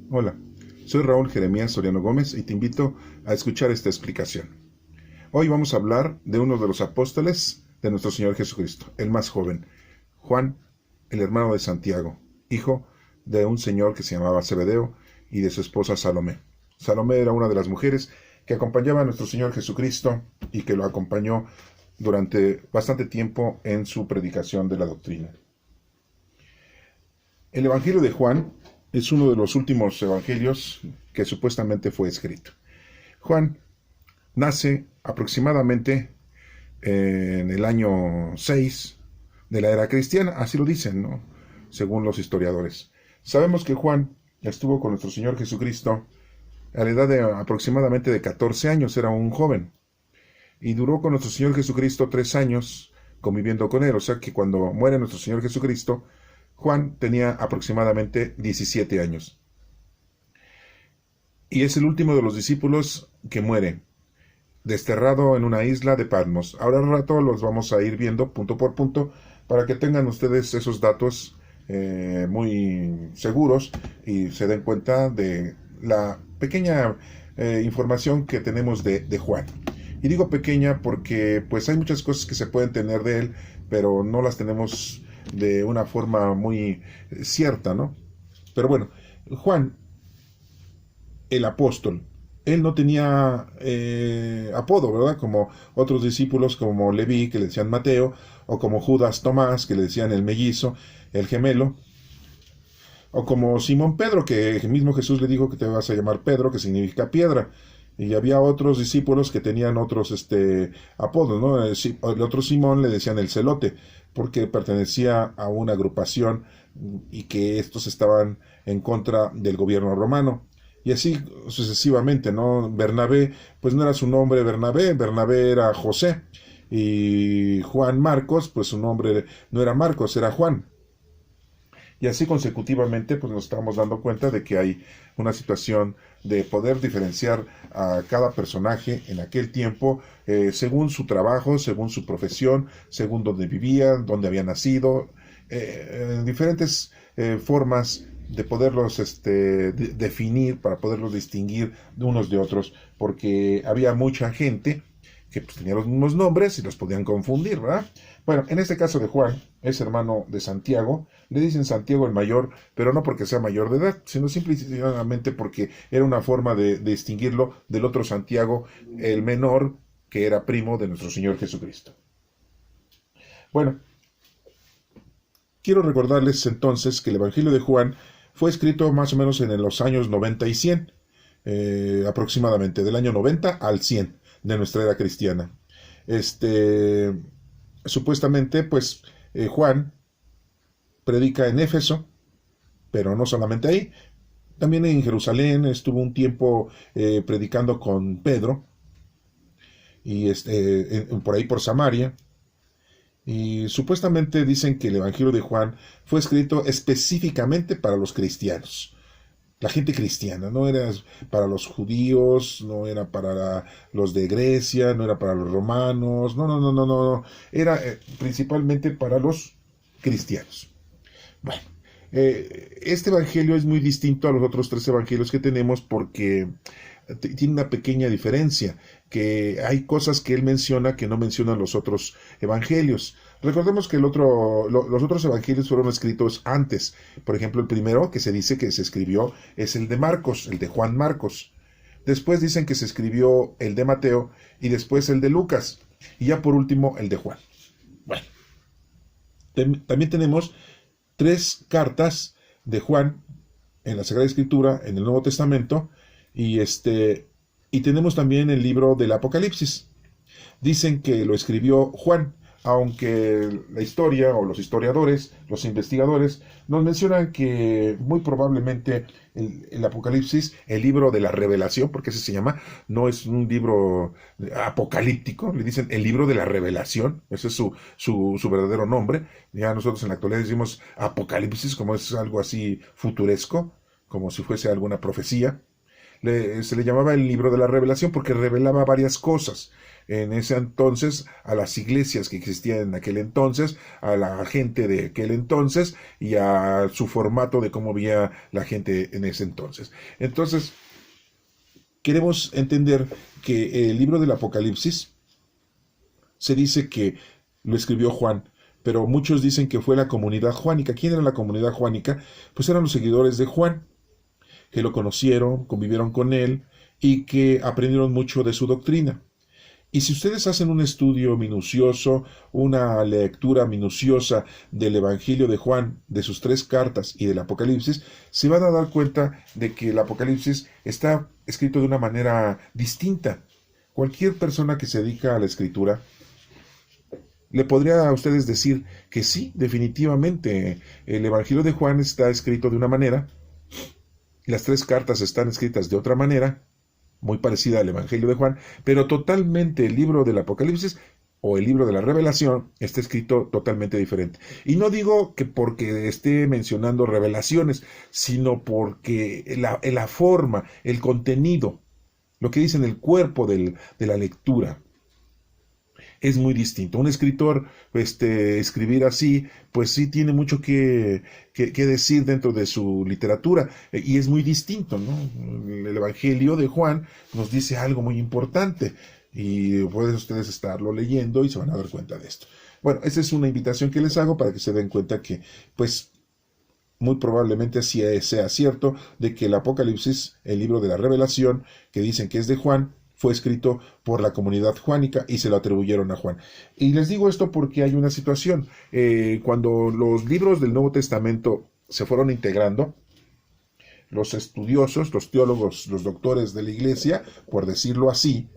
Hola, soy Raúl Jeremías Soriano Gómez y te invito a escuchar esta explicación. Hoy vamos a hablar de uno de los apóstoles de nuestro Señor Jesucristo, el más joven, Juan, el hermano de Santiago, hijo de un señor que se llamaba Zebedeo y de su esposa Salomé. Salomé era una de las mujeres que acompañaba a nuestro Señor Jesucristo y que lo acompañó durante bastante tiempo en su predicación de la doctrina. El Evangelio de Juan es uno de los últimos evangelios que supuestamente fue escrito. Juan nace aproximadamente en el año 6 de la era cristiana, así lo dicen, ¿no? Según los historiadores. Sabemos que Juan estuvo con nuestro Señor Jesucristo a la edad de aproximadamente de 14 años, era un joven, y duró con nuestro Señor Jesucristo 3 años conviviendo con él, o sea que cuando muere nuestro Señor Jesucristo, Juan tenía aproximadamente 17 años. Y es el último de los discípulos que muere, desterrado en una isla de Patmos. Ahora al rato los vamos a ir viendo punto por punto para que tengan ustedes esos datos muy seguros y se den cuenta de la pequeña información que tenemos de Juan. Y digo pequeña porque pues hay muchas cosas que se pueden tener de él, pero no las tenemos de una forma muy cierta, ¿no? Pero bueno, Juan, el apóstol, él no tenía apodo, ¿verdad? Como otros discípulos, como Leví, que le decían Mateo, o como Judas Tomás, que le decían el mellizo, el gemelo, o como Simón Pedro, que el mismo Jesús le dijo que te vas a llamar Pedro, que significa piedra. Y había otros discípulos que tenían otros apodos, ¿no? El otro Simón le decían el celote, porque pertenecía a una agrupación y que estos estaban en contra del gobierno romano. Y así sucesivamente, ¿no? Bernabé, pues no era su nombre Bernabé, Bernabé era José. Y Juan Marcos, pues su nombre no era Marcos, era Juan. Y así consecutivamente, pues nos estamos dando cuenta de que hay una situación de poder diferenciar a cada personaje en aquel tiempo según su trabajo, según su profesión, según dónde vivía, dónde había nacido, diferentes formas de poderlos definir, para poderlos distinguir de unos de otros, porque había mucha gente que pues, tenía los mismos nombres y los podían confundir, ¿verdad? Bueno, en este caso de Juan, es hermano de Santiago, le dicen Santiago el mayor, pero no porque sea mayor de edad, sino simplemente porque era una forma de distinguirlo del otro Santiago, el menor, que era primo de nuestro Señor Jesucristo. Bueno, quiero recordarles entonces que el Evangelio de Juan fue escrito más o menos en los años 90 y 100, aproximadamente, del año 90 al 100 de nuestra era cristiana. Supuestamente, pues, Juan predica en Éfeso, pero no solamente ahí, también en Jerusalén estuvo un tiempo predicando con Pedro, y por ahí por Samaria, y supuestamente dicen que el Evangelio de Juan fue escrito específicamente para los cristianos, la gente cristiana, no era para los judíos, no era para los de Grecia, no era para los romanos, no, no, no, no, no, era principalmente para los cristianos. Bueno, este evangelio es muy distinto a los otros tres evangelios que tenemos porque tiene una pequeña diferencia, que hay cosas que él menciona que no mencionan los otros evangelios. Recordemos que los otros evangelios fueron escritos antes. Por ejemplo, el primero que se dice que se escribió es el de Marcos, el de Juan Marcos. Después dicen que se escribió el de Mateo y después el de Lucas. Y ya por último el de Juan. Bueno, también tenemos 3 cartas de Juan en la Sagrada Escritura, en el Nuevo Testamento, y y tenemos también el libro del Apocalipsis. Dicen que lo escribió Juan, aunque la historia o los historiadores, los investigadores, nos mencionan que muy probablemente el Apocalipsis, el libro de la revelación, porque ese se llama, no es un libro apocalíptico, le dicen el libro de la revelación, ese es su verdadero nombre. Ya nosotros en la actualidad decimos Apocalipsis, como es algo así futuresco, como si fuese alguna profecía. Se le llamaba el libro de la revelación porque revelaba varias cosas. en ese entonces a las iglesias que existían en aquel entonces, a la gente de aquel entonces y a su formato de cómo veía la gente en ese entonces. Entonces, queremos entender que el libro del Apocalipsis se dice que lo escribió Juan, pero muchos dicen que fue la comunidad juánica. ¿Quién era la comunidad juánica? Pues eran los seguidores de Juan, que lo conocieron, convivieron con él y que aprendieron mucho de su doctrina. Y si ustedes hacen un estudio minucioso, una lectura minuciosa del Evangelio de Juan, de sus 3 cartas y del Apocalipsis, se van a dar cuenta de que el Apocalipsis está escrito de una manera distinta. Cualquier persona que se dedica a la escritura le podría a ustedes decir que sí, definitivamente, el Evangelio de Juan está escrito de una manera, las 3 cartas están escritas de otra manera, muy parecida al Evangelio de Juan, pero totalmente el libro del Apocalipsis o el libro de la Revelación está escrito totalmente diferente. Y no digo que porque esté mencionando revelaciones, sino porque la forma, el contenido, lo que dice en el cuerpo de la lectura, es muy distinto. Un escritor, escribir así, pues sí tiene mucho que decir dentro de su literatura, y es muy distinto, ¿no? El Evangelio de Juan nos dice algo muy importante, y pueden ustedes estarlo leyendo y se van a dar cuenta de esto. Bueno, esa es una invitación que les hago para que se den cuenta que, pues, muy probablemente así sea cierto, de que el Apocalipsis, el libro de la Revelación, que dicen que es de Juan, fue escrito por la comunidad juánica y se lo atribuyeron a Juan. Y les digo esto porque hay una situación. Cuando los libros del Nuevo Testamento se fueron integrando, los estudiosos, los teólogos, los doctores de la iglesia, por decirlo así,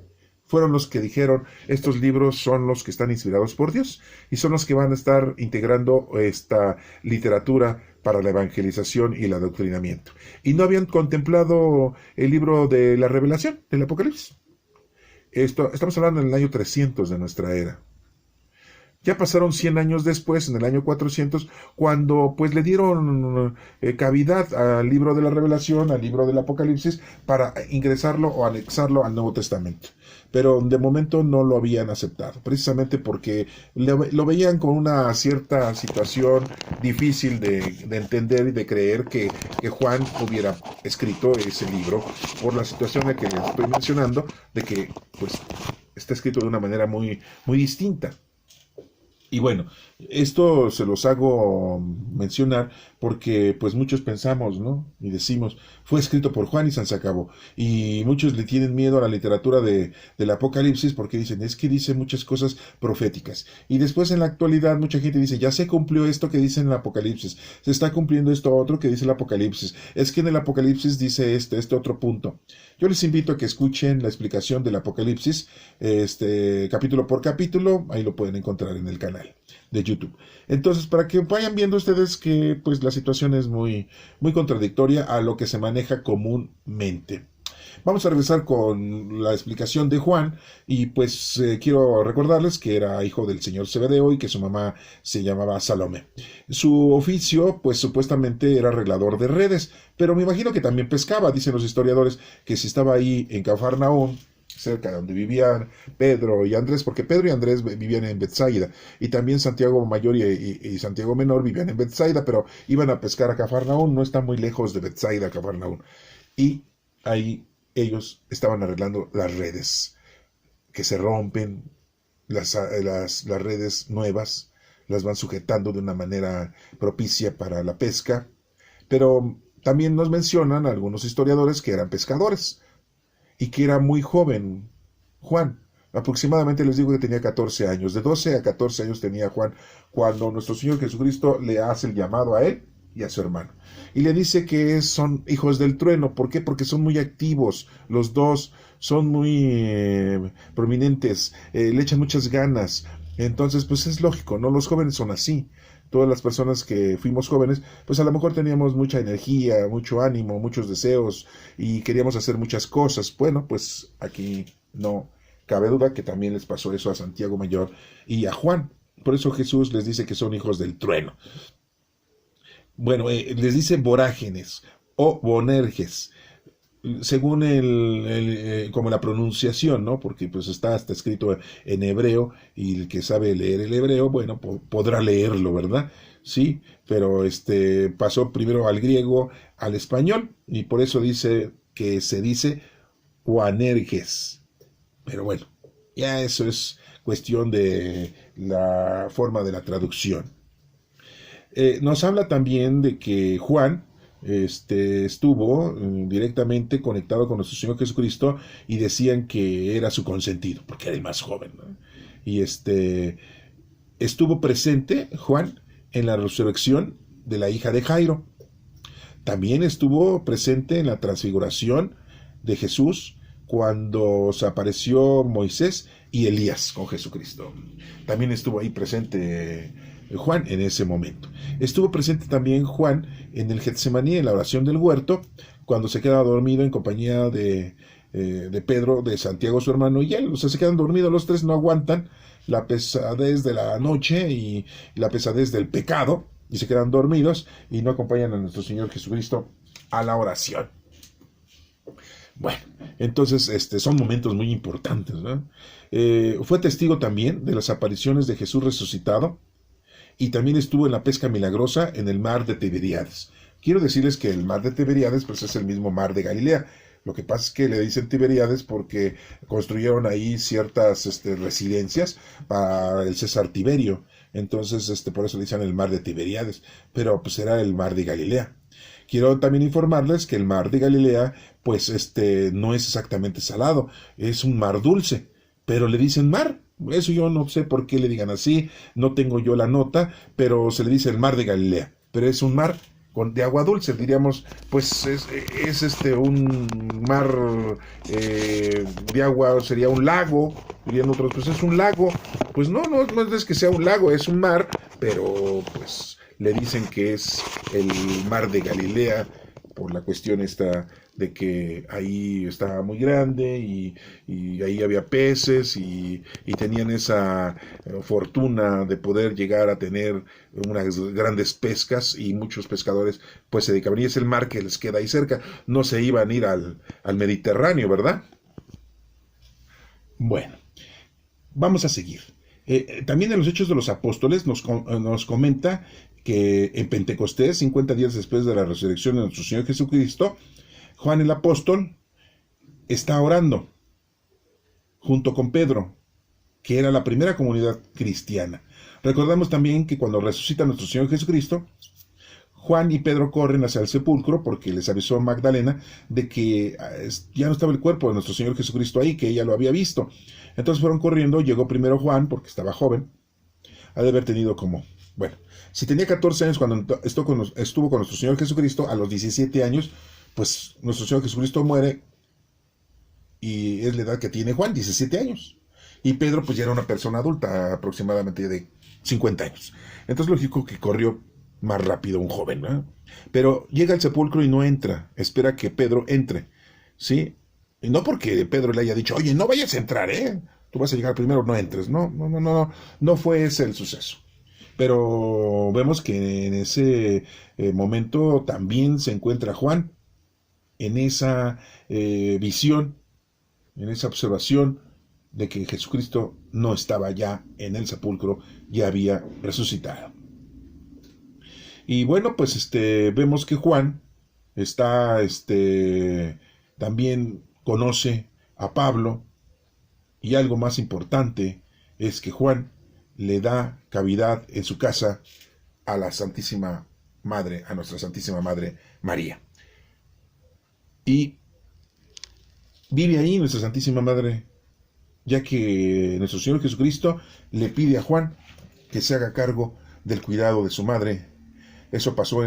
fueron los que dijeron, estos libros son los que están inspirados por Dios y son los que van a estar integrando esta literatura para la evangelización y el adoctrinamiento. Y no habían contemplado el libro de la Revelación, del Apocalipsis. Estamos hablando en el año 300 de nuestra era. Ya pasaron 100 años después, en el año 400, cuando pues le dieron cavidad al libro de la Revelación, al libro del Apocalipsis, para ingresarlo o anexarlo al Nuevo Testamento. Pero de momento no lo habían aceptado, precisamente porque lo veían con una cierta situación difícil de entender y de creer que Juan hubiera escrito ese libro, por la situación en que les estoy mencionando, de que pues está escrito de una manera muy, muy distinta. Y bueno, esto se los hago mencionar porque pues muchos pensamos, ¿no? Y decimos, fue escrito por Juan y se acabó. Y muchos le tienen miedo a la literatura del Apocalipsis porque dicen, es que dice muchas cosas proféticas. Y después en la actualidad mucha gente dice, ya se cumplió esto que dice en el Apocalipsis, se está cumpliendo esto otro que dice el Apocalipsis. Es que en el Apocalipsis dice este otro punto. Yo les invito a que escuchen la explicación del Apocalipsis, capítulo por capítulo, ahí lo pueden encontrar en el canal de YouTube. Entonces, para que vayan viendo ustedes que pues la situación es muy, muy contradictoria a lo que se maneja comúnmente. Vamos a regresar con la explicación de Juan y pues quiero recordarles que era hijo del señor Zebedeo y que su mamá se llamaba Salome. Su oficio pues supuestamente era arreglador de redes, pero me imagino que también pescaba, dicen los historiadores, que si estaba ahí en Cafarnaúm, cerca de donde vivían Pedro y Andrés, porque Pedro y Andrés vivían en Betsaida, y también Santiago Mayor y Santiago Menor vivían en Betsaida, pero iban a pescar a Cafarnaúm, no está muy lejos de Betsaida, Cafarnaúm, y ahí ellos estaban arreglando las redes que se rompen, las redes nuevas, las van sujetando de una manera propicia para la pesca, pero también nos mencionan algunos historiadores que eran pescadores, y que era muy joven Juan. Aproximadamente les digo que tenía 14 años. De 12 a 14 años tenía Juan cuando nuestro Señor Jesucristo le hace el llamado a él y a su hermano. Y le dice que son hijos del trueno. ¿Por qué? Porque son muy activos. Los dos son muy prominentes. Le echan muchas ganas. Entonces, pues es lógico, ¿no? Los jóvenes son así. Todas las personas que fuimos jóvenes, pues a lo mejor teníamos mucha energía, mucho ánimo, muchos deseos y queríamos hacer muchas cosas. Bueno, pues aquí no cabe duda que también les pasó eso a Santiago Mayor y a Juan. Por eso Jesús les dice que son hijos del trueno. Bueno, les dice vorágines o bonerges. según como la pronunciación, ¿no? Porque pues está escrito en hebreo y el que sabe leer el hebreo, bueno, podrá leerlo, ¿verdad? Sí, pero pasó primero al griego, al español, y por eso dice que se dice Boanerges. Pero bueno, ya eso es cuestión de la forma de la traducción. Nos habla también de que Juan estuvo directamente conectado con nuestro Señor Jesucristo y decían que era su consentido, porque era el más joven, ¿no? Y estuvo presente Juan en la resurrección de la hija de Jairo. También estuvo presente en la transfiguración de Jesús cuando se apareció Moisés y Elías con Jesucristo. También estuvo ahí presente Juan en ese momento. Estuvo presente también Juan en el Getsemaní, en la oración del huerto, cuando se queda dormido en compañía de Pedro, de Santiago su hermano y él. O sea, se quedan dormidos los tres, no aguantan la pesadez de la noche y la pesadez del pecado, y se quedan dormidos y no acompañan a nuestro Señor Jesucristo a la oración. Bueno, entonces son momentos muy importantes, ¿no? Fue testigo también de las apariciones de Jesús resucitado y también estuvo en la pesca milagrosa en el mar de Tiberíades. Quiero decirles que el mar de Tiberíades pues es el mismo mar de Galilea. Lo que pasa es que le dicen Tiberíades porque construyeron ahí ciertas residencias para el César Tiberio. Entonces, por eso le dicen el mar de Tiberíades, pero pues era el mar de Galilea. Quiero también informarles que el mar de Galilea, pues no es exactamente salado, es un mar dulce, pero le dicen mar. Eso yo no sé por qué le digan así, no tengo yo la nota, pero se le dice el mar de Galilea, pero es un mar de agua dulce, diríamos, pues es un mar de agua, sería un lago, dirían otros, pues es un lago, pues no es que sea un lago, es un mar, pero pues le dicen que es el mar de Galilea, por la cuestión esta de que ahí estaba muy grande y ahí había peces y tenían esa fortuna de poder llegar a tener unas grandes pescas y muchos pescadores pues se dedicaban, y es el mar que les queda ahí cerca, no se iban a ir al Mediterráneo, ¿verdad? Bueno, vamos a seguir. También en los Hechos de los Apóstoles nos comenta que en Pentecostés, 50 días después de la resurrección de nuestro Señor Jesucristo, Juan el apóstol está orando junto con Pedro, que era la primera comunidad cristiana. Recordamos también que cuando resucita nuestro Señor Jesucristo, Juan y Pedro corren hacia el sepulcro porque les avisó Magdalena de que ya no estaba el cuerpo de nuestro Señor Jesucristo ahí, que ella lo había visto. Entonces fueron corriendo, llegó primero Juan porque estaba joven, ha de haber tenido si tenía 14 años cuando estuvo con nuestro Señor Jesucristo, a los 17 años, pues nuestro Señor Jesucristo muere y es la edad que tiene Juan, 17 años. Y Pedro pues ya era una persona adulta, aproximadamente de 50 años. Entonces lógico que corrió más rápido un joven, ¿no? Pero llega al sepulcro y no entra, espera que Pedro entre, ¿sí? Y no porque Pedro le haya dicho, oye, no vayas a entrar, tú vas a llegar primero, no entres. No fue ese el suceso. Pero vemos que en ese momento también se encuentra Juan, en esa visión, en esa observación de que Jesucristo no estaba ya en el sepulcro, ya había resucitado. Y bueno, pues vemos que Juan está, también conoce a Pablo, y algo más importante es que Juan le da cavidad en su casa a la Santísima Madre, a nuestra Santísima Madre María. Y vive ahí nuestra Santísima Madre, ya que nuestro Señor Jesucristo le pide a Juan que se haga cargo del cuidado de su madre. Eso pasó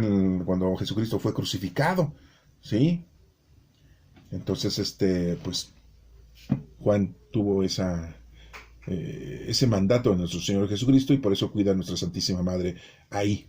cuando Jesucristo fue crucificado, ¿sí? Entonces, pues, Juan tuvo ese mandato de nuestro Señor Jesucristo y por eso cuida a nuestra Santísima Madre ahí,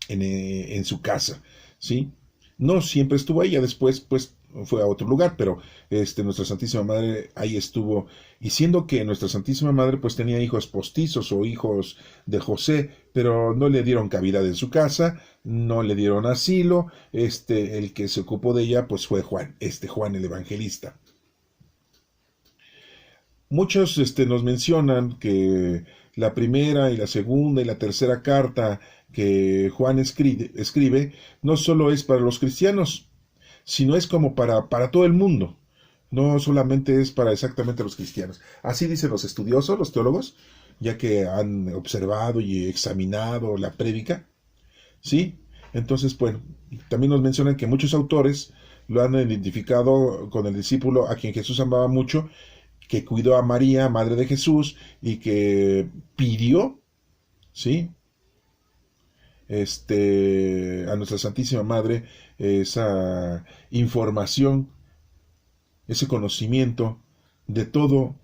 en su casa, ¿sí? No siempre estuvo ahí, ya después, pues, fue a otro lugar, pero Nuestra Santísima Madre ahí estuvo, y siendo que Nuestra Santísima Madre pues tenía hijos postizos o hijos de José, pero no le dieron cavidad en su casa, no le dieron asilo, el que se ocupó de ella pues fue Juan, Juan el Evangelista. Muchos nos mencionan que la primera y la segunda y la tercera carta que Juan escribe no solo es para los cristianos, sino es como para todo el mundo. No solamente es para exactamente los cristianos. Así dicen los estudiosos, los teólogos, ya que han observado y examinado la prédica, ¿sí? Entonces, bueno, también nos mencionan que muchos autores lo han identificado con el discípulo a quien Jesús amaba mucho, que cuidó a María, madre de Jesús, y que pidió, ¿sí? A nuestra Santísima Madre esa información, ese conocimiento de todo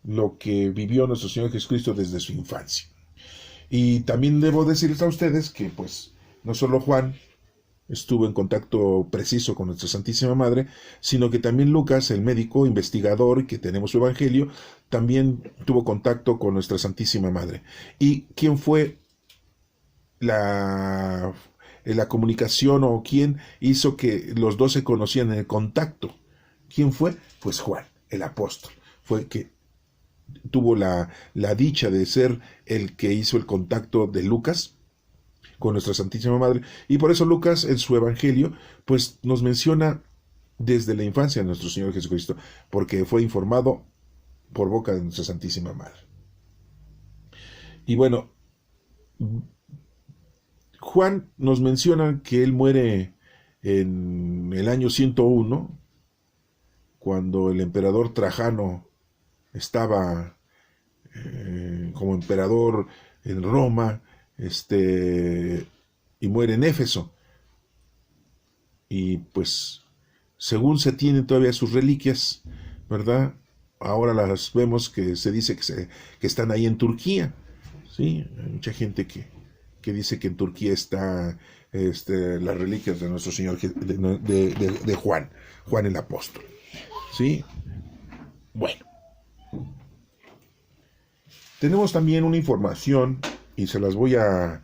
lo que vivió nuestro Señor Jesucristo desde su infancia. Y también debo decirles a ustedes que pues no solo Juan estuvo en contacto preciso con nuestra Santísima Madre, sino que también Lucas, el médico investigador que tenemos su evangelio, también tuvo contacto con nuestra Santísima Madre. ¿Y quién fue la comunicación, o quién hizo que los dos se conocían en el contacto? ¿Quién fue? Pues Juan, el apóstol. Fue que tuvo la dicha de ser el que hizo el contacto de Lucas con nuestra Santísima Madre, y por eso Lucas en su evangelio pues nos menciona desde la infancia de nuestro Señor Jesucristo, porque fue informado por boca de nuestra Santísima Madre. Y bueno, Juan nos menciona que él muere en el año 101, cuando el emperador Trajano estaba como emperador en Roma, y muere en Éfeso. Y pues, según se tienen todavía sus reliquias, ¿verdad? Ahora las vemos que se dice que están ahí en Turquía, ¿sí? Hay mucha gente que dice que en Turquía está las reliquias de nuestro Señor, de Juan el Apóstol, ¿sí? Bueno, tenemos también una información y se las voy a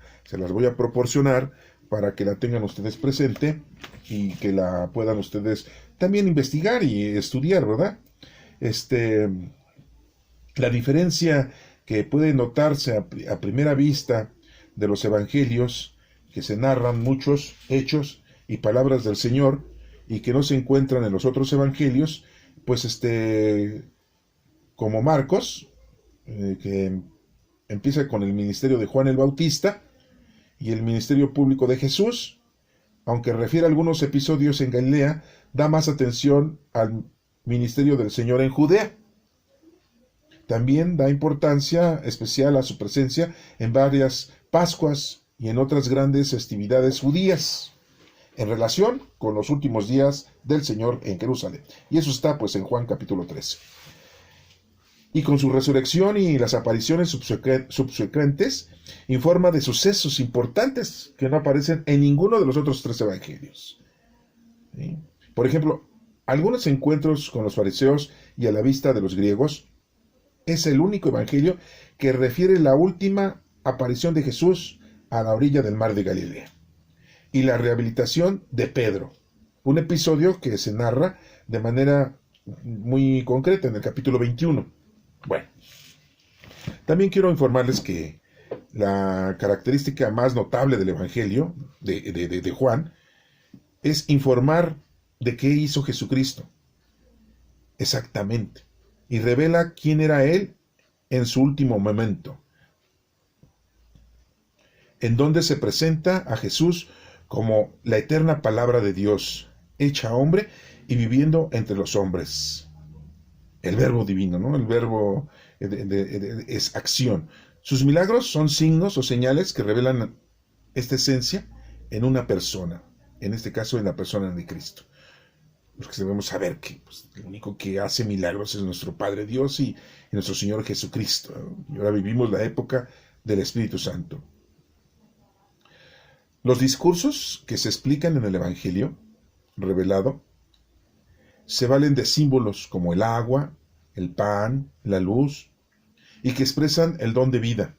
proporcionar para que la tengan ustedes presente y que la puedan ustedes también investigar y estudiar, ¿verdad? La diferencia que puede notarse a primera vista de los evangelios, que se narran muchos hechos y palabras del Señor y que no se encuentran en los otros evangelios, pues como Marcos, que empieza con el ministerio de Juan el Bautista y el ministerio público de Jesús, aunque refiere a algunos episodios en Galilea, da más atención al ministerio del Señor en Judea. También da importancia especial a su presencia en varias Pascuas y en otras grandes festividades judías, en relación con los últimos días del Señor en Jerusalén. Y eso está pues en Juan capítulo 13. Y con su resurrección y las apariciones subsecuentes, informa de sucesos importantes que no aparecen en ninguno de los otros tres evangelios. ¿Sí? Por ejemplo, algunos encuentros con los fariseos y a la vista de los griegos es el único evangelio que refiere la última aparición de Jesús a la orilla del mar de Galilea y la rehabilitación de Pedro, un episodio que se narra de manera muy concreta en el capítulo 21. Bueno, también quiero informarles que la característica más notable del Evangelio de Juan es informar de qué hizo Jesucristo exactamente, y revela quién era Él en su último momento, en donde se presenta a Jesús como la eterna palabra de Dios, hecha hombre y viviendo entre los hombres. El verbo divino, ¿no? El verbo es acción. Sus milagros son signos o señales que revelan esta esencia en una persona, en este caso en la persona de Cristo. Porque debemos saber que pues, el único que hace milagros es nuestro Padre Dios y nuestro Señor Jesucristo, ¿no? Y ahora vivimos la época del Espíritu Santo. Los discursos que se explican en el Evangelio revelado se valen de símbolos como el agua, el pan, la luz, y que expresan el don de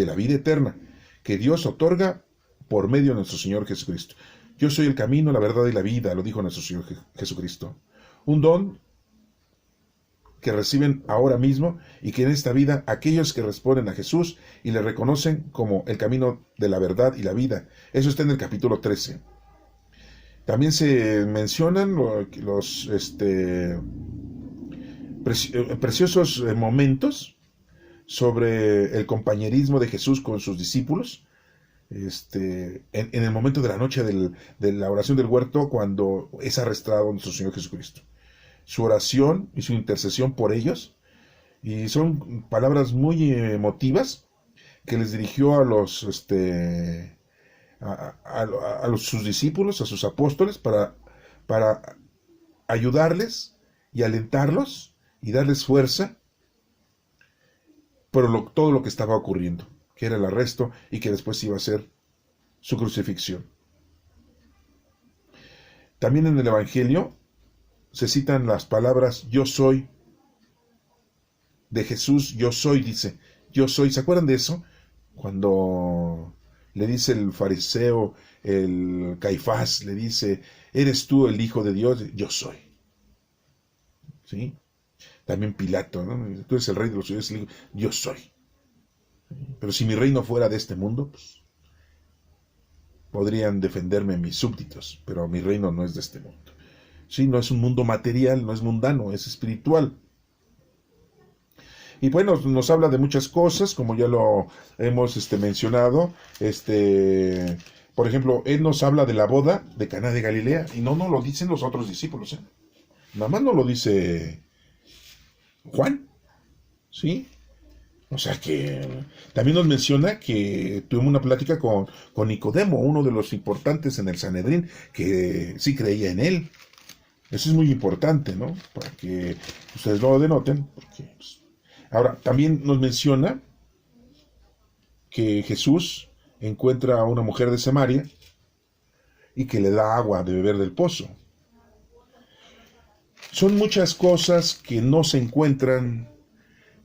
la vida eterna, que Dios otorga por medio de nuestro Señor Jesucristo. Yo soy el camino, la verdad y la vida, lo dijo nuestro Señor Jesucristo. Un don que reciben ahora mismo y que en esta vida aquellos que responden a Jesús y le reconocen como el camino de la verdad y la vida. Eso está en el capítulo 13. También se mencionan los preciosos momentos sobre el compañerismo de Jesús con sus discípulos, en el momento de la noche de la oración del huerto, cuando es arrestado nuestro Señor Jesucristo. Su oración y su intercesión por ellos, y son palabras muy emotivas que les dirigió a los sus discípulos, a sus apóstoles, para ayudarles y alentarlos y darles fuerza por todo lo que estaba ocurriendo, que era el arresto y que después iba a ser su crucifixión. También en el Evangelio se citan las palabras yo soy de Jesús. Yo soy, dice, yo soy. ¿Se acuerdan de eso? Cuando le dice el fariseo, el Caifás, le dice, ¿eres tú el Hijo de Dios? Yo soy. ¿Sí? También Pilato, ¿no? Tú eres el rey de los judíos, yo soy. Pero si mi reino fuera de este mundo, pues, podrían defenderme mis súbditos, pero mi reino no es de este mundo. Sí, no es un mundo material, no es mundano, es espiritual. Y bueno, nos habla de muchas cosas, como ya lo hemos mencionado. Por ejemplo, él nos habla de la boda de Caná de Galilea, y no lo dicen los otros discípulos, ¿eh? Nada más no lo dice Juan, ¿sí? O sea que también nos menciona que tuvo una plática con Nicodemo, uno de los importantes en el Sanedrín, que sí creía en él. Eso es muy importante, ¿no? Para que ustedes lo denoten. Porque, pues. Ahora, también nos menciona que Jesús encuentra a una mujer de Samaria y que le da agua de beber del pozo. Son muchas cosas que no se encuentran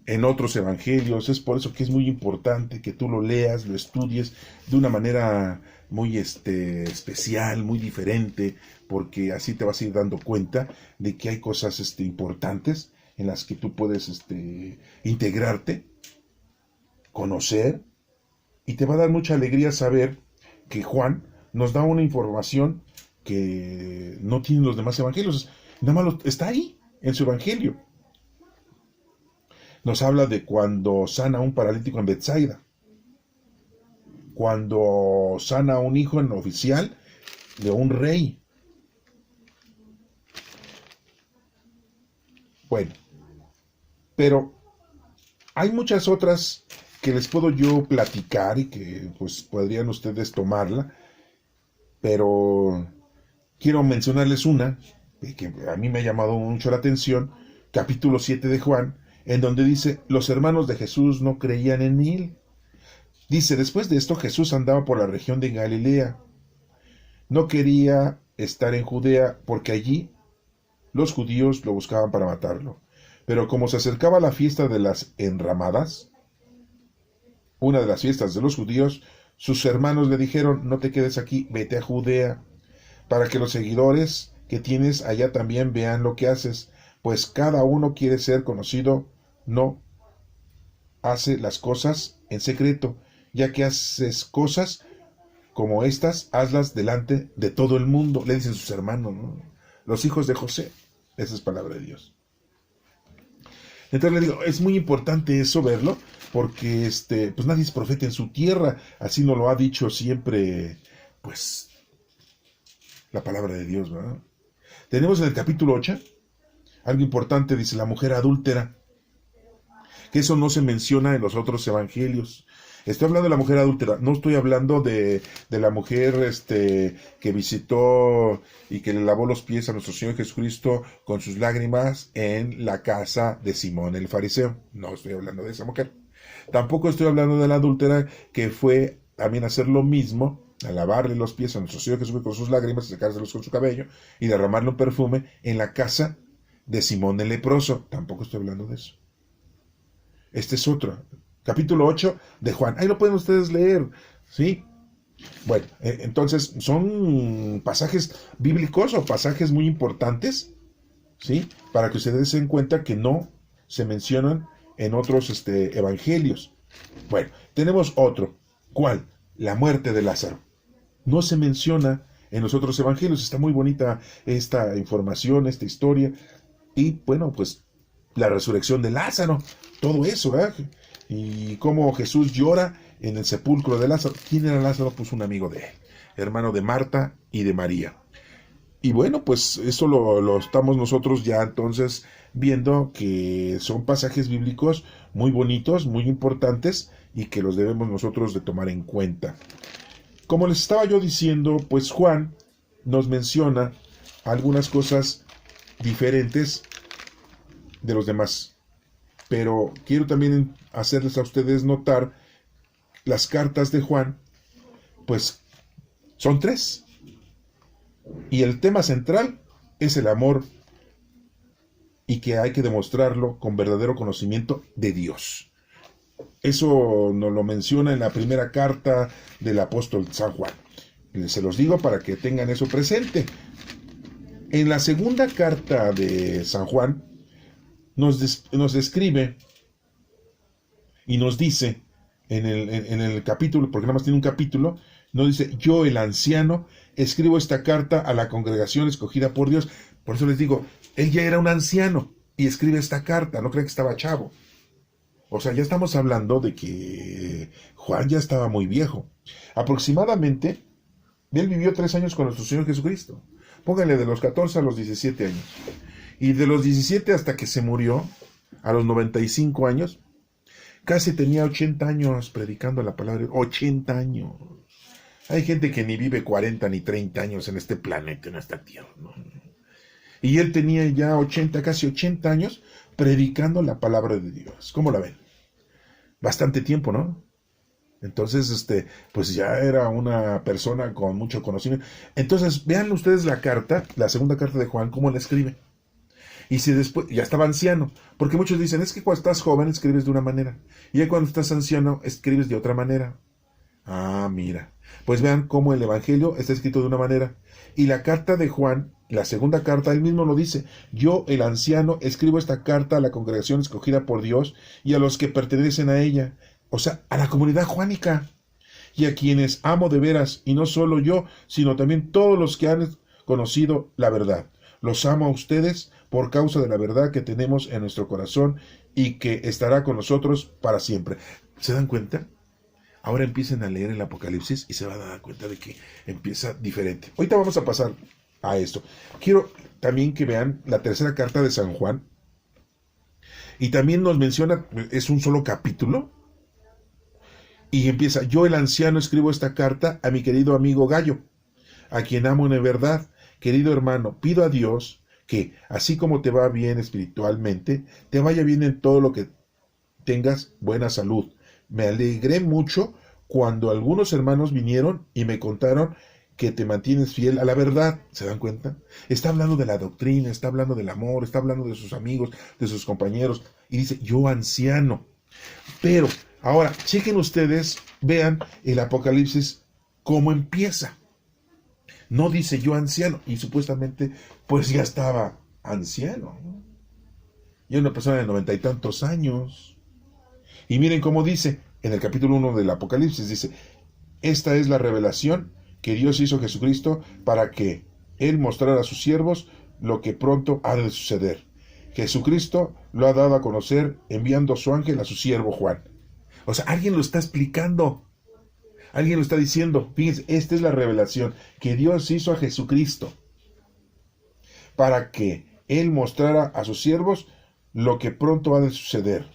en otros evangelios. Es por eso que es muy importante que tú lo leas, lo estudies de una manera muy especial, muy diferente, porque así te vas a ir dando cuenta de que hay cosas importantes en las que tú puedes integrarte, conocer, y te va a dar mucha alegría saber que Juan nos da una información que no tienen los demás evangelios. Nada más está ahí, en su evangelio. Nos habla de cuando sana a un paralítico en Betsaida, cuando sana a un hijo en oficial de un rey. Bueno, pero hay muchas otras que les puedo yo platicar y que pues podrían ustedes tomarla, pero quiero mencionarles una que a mí me ha llamado mucho la atención, capítulo 7 de Juan, en donde dice, los hermanos de Jesús no creían en él. Dice, después de esto Jesús andaba por la región de Galilea. No quería estar en Judea porque allí los judíos lo buscaban para matarlo. Pero como se acercaba la fiesta de las enramadas, una de las fiestas de los judíos, sus hermanos le dijeron, no te quedes aquí, vete a Judea, para que los seguidores que tienes allá también vean lo que haces, pues cada uno quiere ser conocido, no hace las cosas en secreto, ya que haces cosas como estas, hazlas delante de todo el mundo, le dicen sus hermanos, ¿no? Los hijos de José. Esa es palabra de Dios. Entonces le digo, es muy importante eso verlo, porque pues nadie es profeta en su tierra, así nos lo ha dicho siempre, pues, la palabra de Dios, ¿verdad? Tenemos en el capítulo 8, algo importante, dice la mujer adúltera, que eso no se menciona en los otros evangelios. Estoy hablando de la mujer adúltera, no estoy hablando de la mujer que visitó y que le lavó los pies a nuestro Señor Jesucristo con sus lágrimas en la casa de Simón el fariseo. No estoy hablando de esa mujer. Tampoco estoy hablando de la adúltera que fue también a hacer lo mismo a lavarle los pies a nuestro Señor Jesucristo con sus lágrimas, secárselos con su cabello y derramarle un perfume en la casa de Simón el leproso. Tampoco estoy hablando de eso. Este es otro. Capítulo 8 de Juan. Ahí lo pueden ustedes leer, ¿sí? Bueno, entonces son pasajes bíblicos o pasajes muy importantes, ¿sí? Para que ustedes se den cuenta que no se mencionan en otros evangelios. Bueno, tenemos otro. ¿Cuál? La muerte de Lázaro. No se menciona en los otros evangelios. Está muy bonita esta información, esta historia. Y bueno, pues la resurrección de Lázaro, todo eso, ¿verdad? Y cómo Jesús llora en el sepulcro de Lázaro. ¿Quién era Lázaro? Pues un amigo de él, hermano de Marta y de María. Y bueno, pues eso lo estamos nosotros ya entonces viendo que son pasajes bíblicos muy bonitos, muy importantes y que los debemos nosotros de tomar en cuenta. Como les estaba yo diciendo, pues Juan nos menciona algunas cosas diferentes de los demás. Pero quiero también hacerles a ustedes notar las cartas de Juan, pues son 3. Y el tema central es el amor y que hay que demostrarlo con verdadero conocimiento de Dios. Eso nos lo menciona en la primera carta del apóstol San Juan. Se los digo para que tengan eso presente. En la segunda carta de San Juan nos describe y nos dice en el capítulo, porque nada más tiene un capítulo, nos dice: yo, el anciano, escribo esta carta a la congregación escogida por Dios. Por eso les digo, él ya era un anciano y escribe esta carta, no creen que estaba chavo. O sea, ya estamos hablando de que Juan ya estaba muy viejo. Aproximadamente, él vivió 3 años con nuestro Señor Jesucristo. Pónganle de los 14 a los 17 años. Y de los 17 hasta que se murió, a los 95 años, casi tenía 80 años predicando la palabra. 80 años. Hay gente que ni vive 40 ni 30 años en este planeta, en esta tierra, ¿no? Y él tenía ya 80, casi 80 años predicando la palabra de Dios. ¿Cómo la ven? Bastante tiempo, ¿no? Entonces, pues ya era una persona con mucho conocimiento. Entonces, vean ustedes la carta, la segunda carta de Juan, cómo la escribe. Y si después, ya estaba anciano, porque muchos dicen, es que cuando estás joven escribes de una manera, y ya cuando estás anciano escribes de otra manera. Ah, mira, pues vean cómo el Evangelio está escrito de una manera, y la carta de Juan, la segunda carta, él mismo lo dice: yo, el anciano, escribo esta carta a la congregación escogida por Dios y a los que pertenecen a ella, o sea, a la comunidad juánica, y a quienes amo de veras, y no solo yo, sino también todos los que han conocido la verdad. Los amo a ustedes por causa de la verdad que tenemos en nuestro corazón y que estará con nosotros para siempre. ¿Se dan cuenta? Ahora empiecen a leer el Apocalipsis y se van a dar cuenta de que empieza diferente. Ahorita vamos a pasar a esto. Quiero también que vean la tercera carta de San Juan. Y también nos menciona, es un solo capítulo. Y empieza: yo, el anciano, escribo esta carta a mi querido amigo Gallo, a quien amo en verdad. Querido hermano, pido a Dios que, así como te va bien espiritualmente, te vaya bien en todo lo que tengas buena salud. Me alegré mucho cuando algunos hermanos vinieron y me contaron que te mantienes fiel a la verdad. ¿Se dan cuenta? Está hablando de la doctrina, está hablando del amor, está hablando de sus amigos, de sus compañeros. Y dice: yo, anciano. Pero, ahora, chequen ustedes, vean el Apocalipsis cómo empieza. No dice yo, anciano, y supuestamente pues ya estaba anciano, ¿no? Y una persona de 90 y tantos años. Y miren cómo dice en el capítulo 1 del Apocalipsis, dice: esta es la revelación que Dios hizo a Jesucristo para que Él mostrara a sus siervos lo que pronto ha de suceder. Jesucristo lo ha dado a conocer enviando a su ángel a su siervo Juan. O sea, alguien lo está explicando. Alguien lo está diciendo. Fíjense, esta es la revelación que Dios hizo a Jesucristo para que Él mostrara a sus siervos lo que pronto ha de suceder.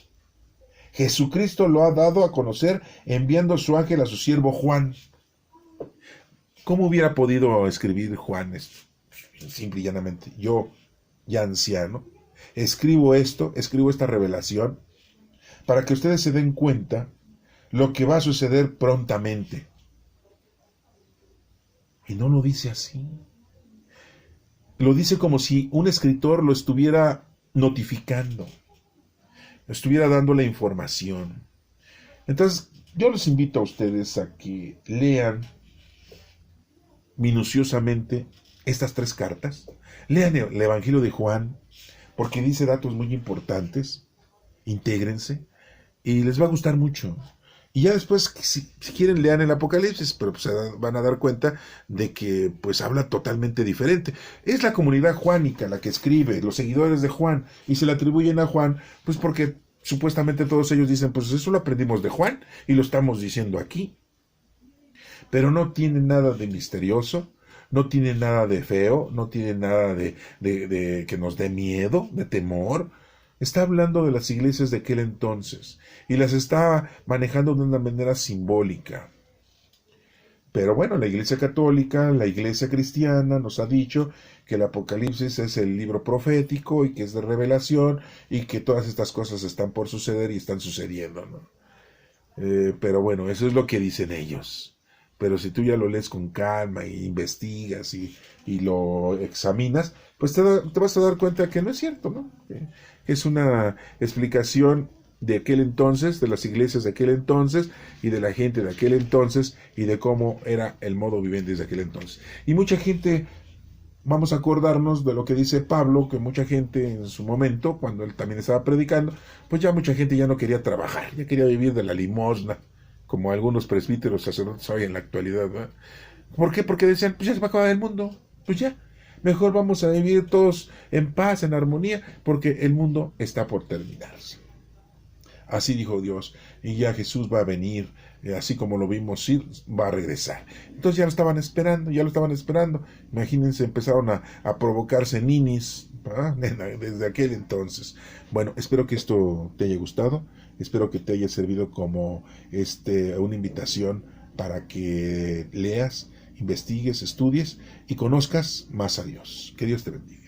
Jesucristo lo ha dado a conocer enviando su ángel a su siervo Juan. ¿Cómo hubiera podido escribir Juan esto? Simple y llanamente: yo, ya anciano, escribo esta revelación para que ustedes se den cuenta lo que va a suceder prontamente. Y no lo dice así. Lo dice como si un escritor lo estuviera notificando, lo estuviera dando la información. Entonces, yo los invito a ustedes a que lean minuciosamente estas 3 cartas. Lean el Evangelio de Juan, porque dice datos muy importantes. Intégrense y les va a gustar mucho. Y ya después, si quieren, lean el Apocalipsis, pero pues se van a dar cuenta de que pues habla totalmente diferente. Es la comunidad juánica la que escribe, los seguidores de Juan, y se le atribuyen a Juan, pues porque supuestamente todos ellos dicen, pues eso lo aprendimos de Juan y lo estamos diciendo aquí. Pero no tiene nada de misterioso, no tiene nada de feo, no tiene nada de que nos dé miedo, de temor. Está hablando de las iglesias de aquel entonces y las está manejando de una manera simbólica. Pero bueno, la iglesia católica, la iglesia cristiana nos ha dicho que el Apocalipsis es el libro profético y que es de revelación y que todas estas cosas están por suceder y están sucediendo, ¿no? Pero bueno, eso es lo que dicen ellos. Pero si tú ya lo lees con calma e investigas y lo examinas, pues te vas a dar cuenta que no es cierto, ¿no? Que es una explicación de aquel entonces, de las iglesias de aquel entonces y de la gente de aquel entonces y de cómo era el modo viviente de aquel entonces. Y mucha gente, vamos a acordarnos de lo que dice Pablo, que mucha gente en su momento, cuando él también estaba predicando, pues ya mucha gente ya no quería trabajar, ya quería vivir de la limosna, como algunos presbíteros sacerdotes hoy en la actualidad, ¿verdad? ¿Por qué? Porque decían, pues ya se va a acabar el mundo, pues ya, mejor vamos a vivir todos en paz, en armonía, porque el mundo está por terminarse. Así dijo Dios, y ya Jesús va a venir, así como lo vimos ir, va a regresar. Entonces ya lo estaban esperando. Imagínense, empezaron a provocarse ninis, ¿verdad? Desde aquel entonces. Bueno, espero que esto te haya gustado, espero que te haya servido como una invitación para que leas, investigues, estudies y conozcas más a Dios. Que Dios te bendiga.